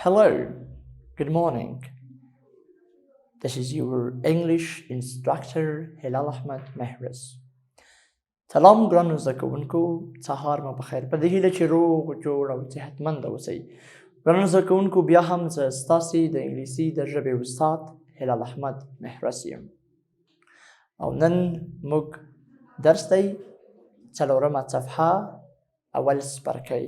Hello, good morning. This is your English instructor Hilal Ahmed Mehres. سلام ګرانو زده کوونکو، سهار مو بخیر. په دې هیله چې روغ جوړ او صحتمند اوسئ. ګرانو زده کوونکو، بیا هم زه ستاسې د انګلیسي د ژبې استاد هلال احمد مهرس یم او نن موږ درس دی 4مه صفحه اول څپرکی.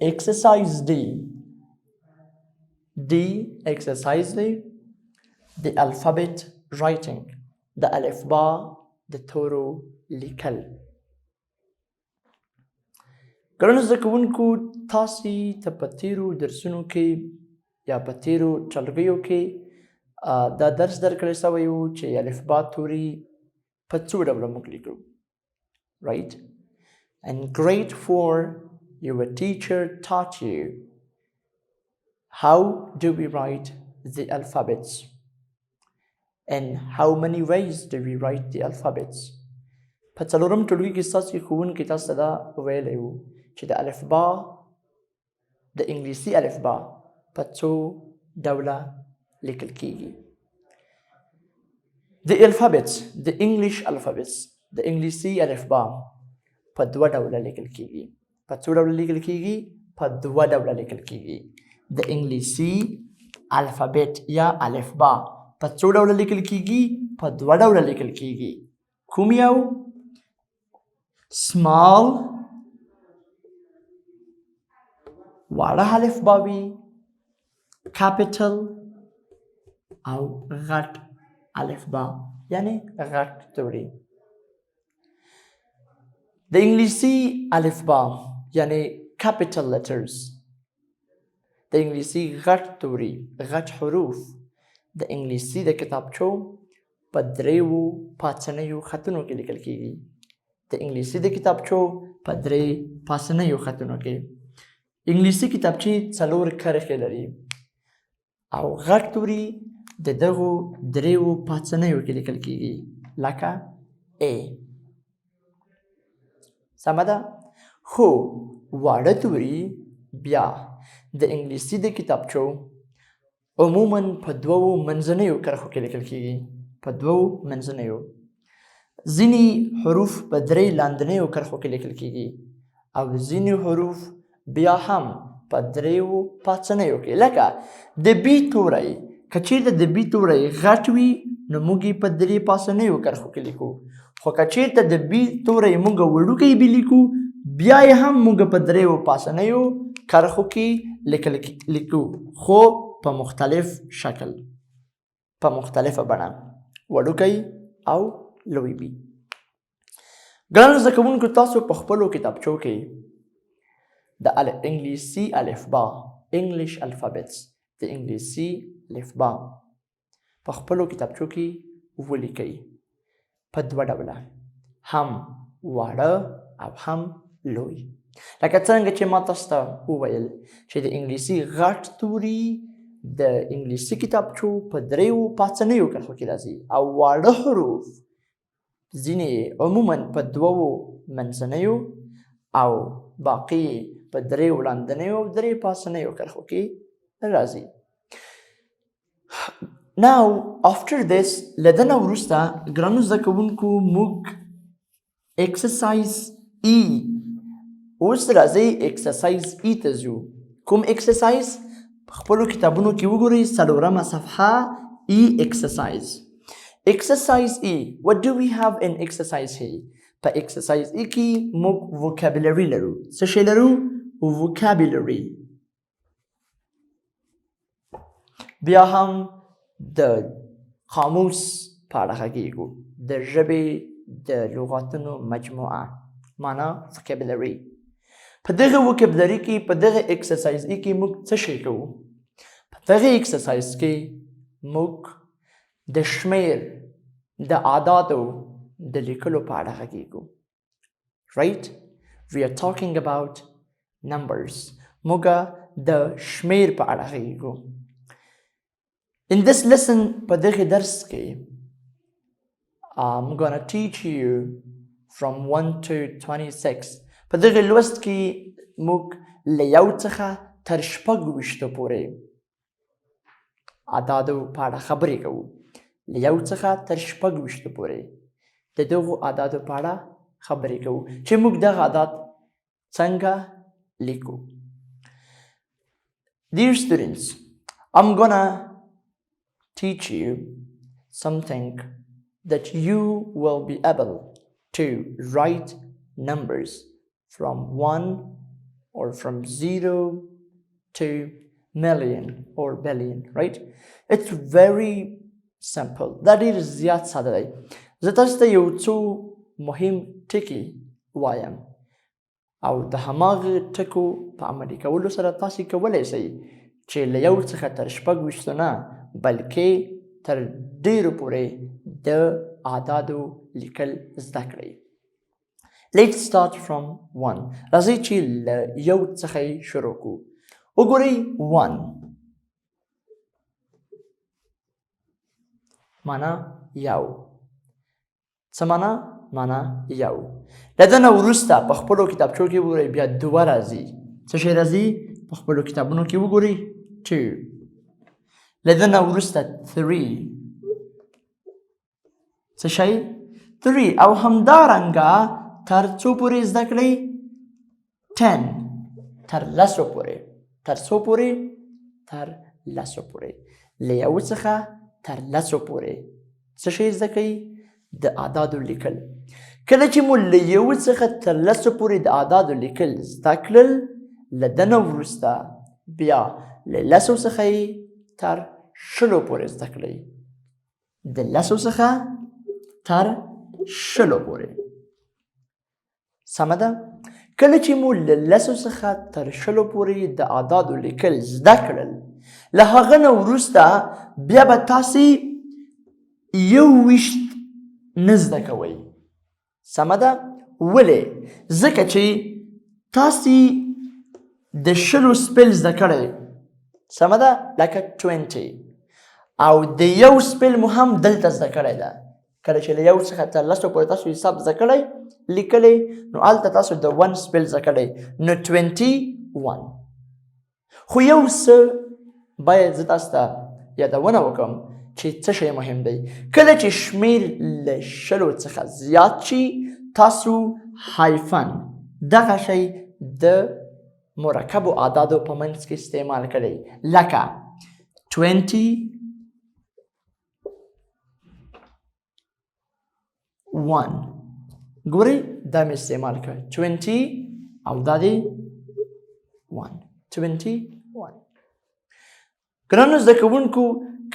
Exercise D. D exercise دی the alphabet writing. د الفبا د تورو لیکل. ګرانو زده کوونکو، تاسې ته په تیرو درسونو کې یا په تیرو ټولګیو کې دا درس درکړی سوی و چې الفبا توري په څو ډوله موږ لیکو. Right? In grade 4, your teacher taught you how do we write the alphabets. And how many ways do we write the alphabets? په څلورم ټولګي کې ستاسې ښوونکي تاسو ته دا ویلی و چې د الفبا د انګلیسي الفبا په څو ډوله لیکل کیږي. The alphabets, the English alphabets, د انګلیسي الفبا په دوه ډوله لیکل کیږي. په څو ډوله لیکل کیږي؟ په دوه ډوله لیکل کیږي. د انګلیسي الفابet یا الفبا په څو ډوله لیکل کیږي؟ په دوه ډوله لیکل کیږي. کوم یو؟ small واړه الفبا وي، capital او غټ الفبا یعنی غټ توري. د انګلیسي الفبا یعنی capital letters، د انګلیسي غټ توري، غټ حروف د انګلیسي د کتابچو په دریو پاسنیو خطونو کې لیکل کیږي. د انګلیسي د کتابچو په درې پاسنیو خطونو کې. انګلیسي کتابچې 4 کرښې لري او غټ توري د دغو دریو پاسنیو کې لیکل کیږي لکه A. سمه ده؟ خو واړه توري بیا د انګلیسي د کتابچو عموماً په دوو منځنیو کرښو کې لیکل کیږي. په دوو منځنیو. ځینې حروف په 3 لاندنیو کرښو کې لیکل کیږي او ځینې حروف بیا هم په 3 پاسنیو کې. لکه د بي توری، که چیرته د بي توری غټ وي نو موږ یې په 3 پاسنیو کرښو کې لیکو، خو که چیرته د بي توری موږ وړوکی بي لیکو بیا یې هم موږ په 3 پاسنیو کرښو کې لیکو، خو په مختلف شکل، په مختلفه بڼه، وړوکی او لوی بي. ګرانو زده کوونکو، تاسو په خپلو کتابچو کې د انګلیسي الفبا English alphabets د انګلیسي الفبا په خپلو کتابچو کې ولیکئ په دوه ډوله، هم واړه او هم لوی. لکه څنګه چې ما تاسو ته وویل چې د انګلیسي غټ توري د انګلیسي کتابچو په 3 پاسنیو کرښو کې راځي او واړه حروف ځینې عموماً په 2 منځنیو او باقي په 3 لاندنیو او 3 پاسنیو کرښو کې راځي. Now after this، له دې نه وروسته ګرانو زده کوونکو موږ exercise E. اوس راځئ exercise E ته ځو. کوم exercise؟ خپلو کتابونو کې وګورئ 4مه صفحه E exercise. Exercise E. What do we have in exercise E? په exercise E کې موږ vocabulary لرو. څه شی لرو؟ vocabulary. بیا هم د قاموس په اړه غږیږو، د ژبې د لغاتونو مجموعه معنا vocabulary. په دغه vocabulary کې، په دغه exercise کې موږ څه شی کوو؟ په دغه exercise کې موږ د شمیر، د عاداتو د لیکلو په اړه غږیږو. Right? We are talking about numbers. موږ د شمیر په اړه غږیږو. In this lesson، په دغه درس کې I'm gonna teach you from 1 to 26. په دغه لوست کې موږ له یو څخه تر 26 پورې اعدادو په اړه خبرې کوو. له یو څخه تر 26 پورې د دغو اعدادو په اړه خبرې کوو چې موږ دغه اعداد څنګه لیکو. Dear students, I'm gonna teach you something that you will be able to write numbers from 1 or from 0 to million or billion, right? It's very simple. That is زیات ساده دی. زه تاسو ته یو څو مهم ټکي وایم او د هماغه ټکو په عملي کولو سره تاسو کولی شئ چې له یو څخه تر 26 نه بلکې تر ډیرو پورې د اعدادو لیکل زده کړئ. Let's start from 1. راځئ چې له یو څخه یې شروع کړو. وګورئ 1 معنا یو. څه معنا؟ معنا یو. له ده نه وروسته په خپلو کتابچو کې وګورئ بیا 2 راځي. څه شی راځي؟ په خپلو کتابونو کې وګورئ 2. له ده نه وروسته 3. څه شی؟ 3. او همدارنګه تر څو پورې زده کړئ؟ 10. تر 10 پورې. تر څو پورې؟ تر 10 پورې. له یو څخه تر 10 پورې څه شی زده کوئ؟ د اعدادو لیکل. کله چې مو له یو څخه تر 10 پورې د اعدادو لیکل زده کړل، له ده نه وروسته بیا له 10 څخه یې تر 20 پورې زده کړئ. د 10 څخه تر 20 پورې. سمه ده؟ کله چې مو له 10 څخه تر 20 پورې د اعدادو لیکل زده کړل، له هغه نه وروسته بیا به تاسې 21 نه زده کوئ. سمه ده؟ ولې؟ ځکه چې تاسې د 20 سپل زده کړی. سمه ده؟ لکه 20. او د یو سپل مو هم دلته زده کړی ده. کله چې له یو څخه تر 10 پورې تاسو حساب زده کړی لیکلی، نو هلته تاسو د 1 سپل زده کړی، نو 21. خو یو څه باید زه تاسو ته یادونه وکړم چې څه شی مهم دی. کله چې شمیر له 20 څخه زیات شي، تاسو هایفن دغه شی د مرکبو اعدادو په منځ کې استعمال کړئ، لکه 21. ګورئ دا مې استعمال کړ 20 او دا دی 1. 21. ګرانو زده کوونکو،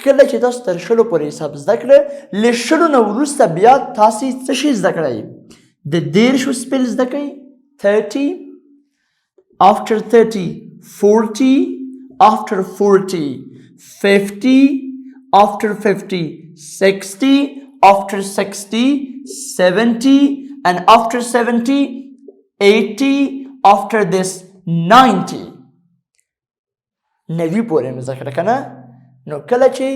کله چې تاسو تر 20 پورې حساب زده کړه، له 20 نه وروسته بیا تاسې څه شی زده کړئ؟ د 10 سپل زده کړئ. 30. After 30 40. After 40 50. After 50 60. After 60 70. And after 70 80. After this 90. 90 پورې مې زده کړه که نه؟ نو کله چې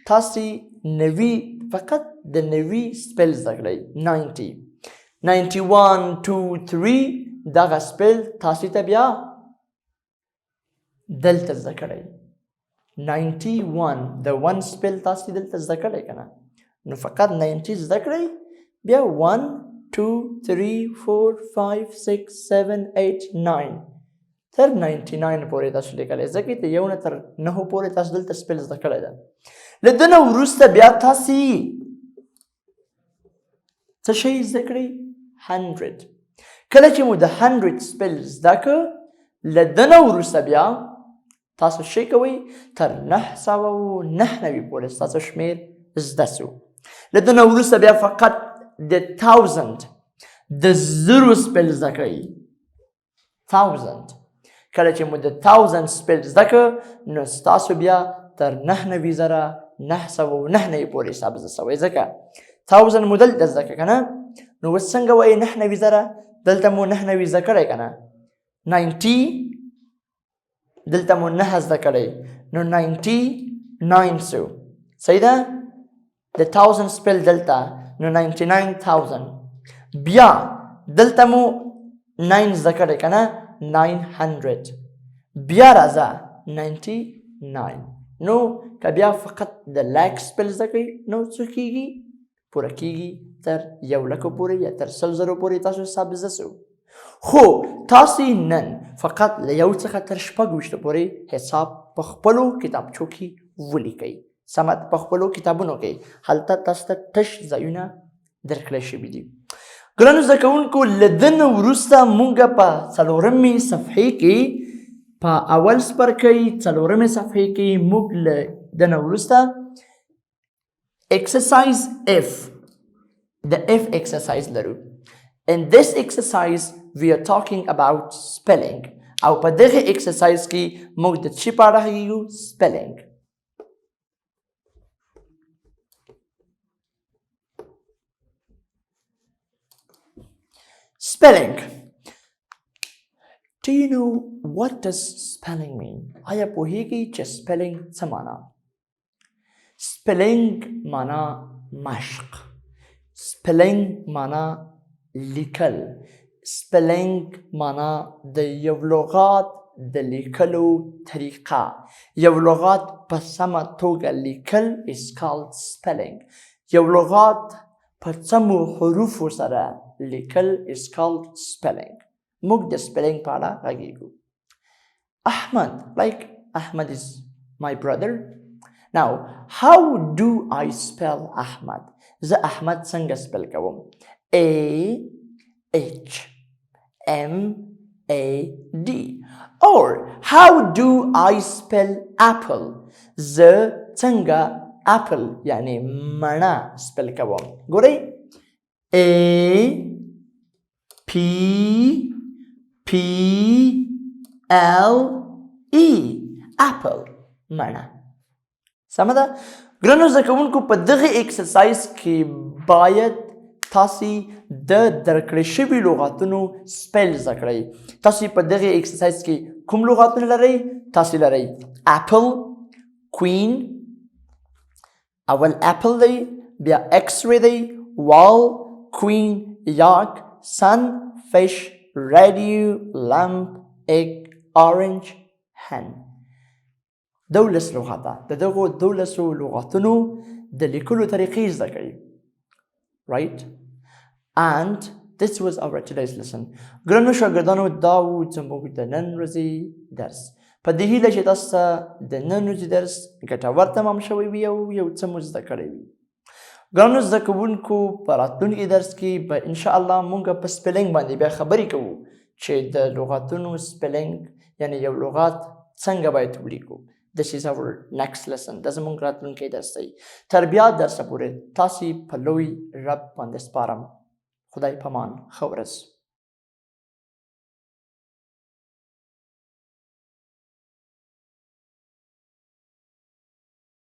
تاسې 90 فقط د 90 سپل زده کړئ 90. 91 2 3 دغه سپل تاسې ته بیا دلته زده کړئ. 91 د 1 سپل تاسې دلته زده کړئ که نه؟ نو فقط 90 زده کړئ، بیا 1 2 3 4 5 6 7 8 9 تر 99 پورې تاسو لیکلی، ځکه د 1 نه تر 9 پورې تاسو دلته سپل زده کړی ده. له ده نه وروسته بیا تاسې څه شی زده کړئ؟ 100. کله چې مو د 100 سپل زده کړ، له ده نه وروسته بیا تاسو شی کوئ تر 999 پورې ستاسو شمیر زده سو. له ده نه وروسته بیا فقط د 1000 د 0 سپل زده کړئ. 1000. کله چې مو د 1000 سپل زده کړ، نو ستاسو بیا تر 99,999 پورې حساب زده سوی، ځکه 1000 مو دلته زده کړه که نه؟ نو اوس څنګه وایي 99,000 دلته مو 99 زده کړی که نه؟ 90 دلته مو 9 زده کړی، نو 99 سو. صحیح ده؟ د 1000 سپل دلته، نو 99,000. بیا دلته مو 9 زده کړی که نه؟ 900 بیا راځه 99 نو که بیا فقط د لاک سپل زده کوئ نو څه کېږي پوره کېږي تر 1,00,000 پورې یا تر 100,000 پورې تاسو حساب زده سو خو تاسې نن فقط له 1 څخه تر 26 پورې حساب په خپلو کتابچو کې ولیکئ سمت په خپلو کتابونو کې هلته تاسو ته تش ځایونه درکړی شوي دي ګرانو زده کوونکو له ده نه وروسته موږ په 4مې صفحې کې په اول څپرکۍ 4مې صفحې کې موږ له ده نه وروسته exercise F the F exercise لرو in this exercise we are talking about spelling او په دغه exercise کې موږ د څه په اړه غږیږو spelling spelling do you know what does spelling mean آیا پوهیږئ چې spelling څه معنا spelling معنا مشق spelling معنا لیکل spelling معنا د یو لغات د لیکلو طریقه یو لغات په سمه توګه لیکل is called spelling یو لغات په سمو حروفو سره لیکل is called spelling موږ د spelling په اړه غږیږو Ahmad like Ahmad is my brother now how do I spell Ahmad زه احمد څنګه spell کوم A-H-M-A-D or how do I spell apple زه څنګه apple یعنی مڼه spell کوم ګورئ A-P-P-L-E apple مڼه سمه ده ګرانو زده کوونکو په دغه اکسرسایز کې باید تاسې د درکړې شوي لغاتونو سپیل زده کړئ تاسې په دغه اکسرسایز کې کوم لغاتونه لرئ تاسې لرئ اپل کوین اول اپل دی بیا ایکس ری دی وال کوین یاک سن فش ریډیو لمپ ایگ اورنج هن 12 لغاته د دغو 12 لغاتونو د لیکلو طریقې زده کړئ right and this was our today's lesson ګرانو شاګردانو دا و زموږ د نن ورځې درس په دې هیله چې تاسو ته د نن ورځې درس ګټور تمام شوی وي او یو څه مو زده کړی وي ګرانو زده کوونکو په راتلونکي درس کې به انشاءالله موږ په سپیلنګ باندې بیا خبرې کوو چې د لغاتونو سپیلنګ یعنی یو لغات څنګه باید ولیکو This is our next lesson. دا زموږ راتلونکی درس دی تر بیا درسه پورې تاسې په لوی رب باندې سپارم خدای پامان ښه ورځ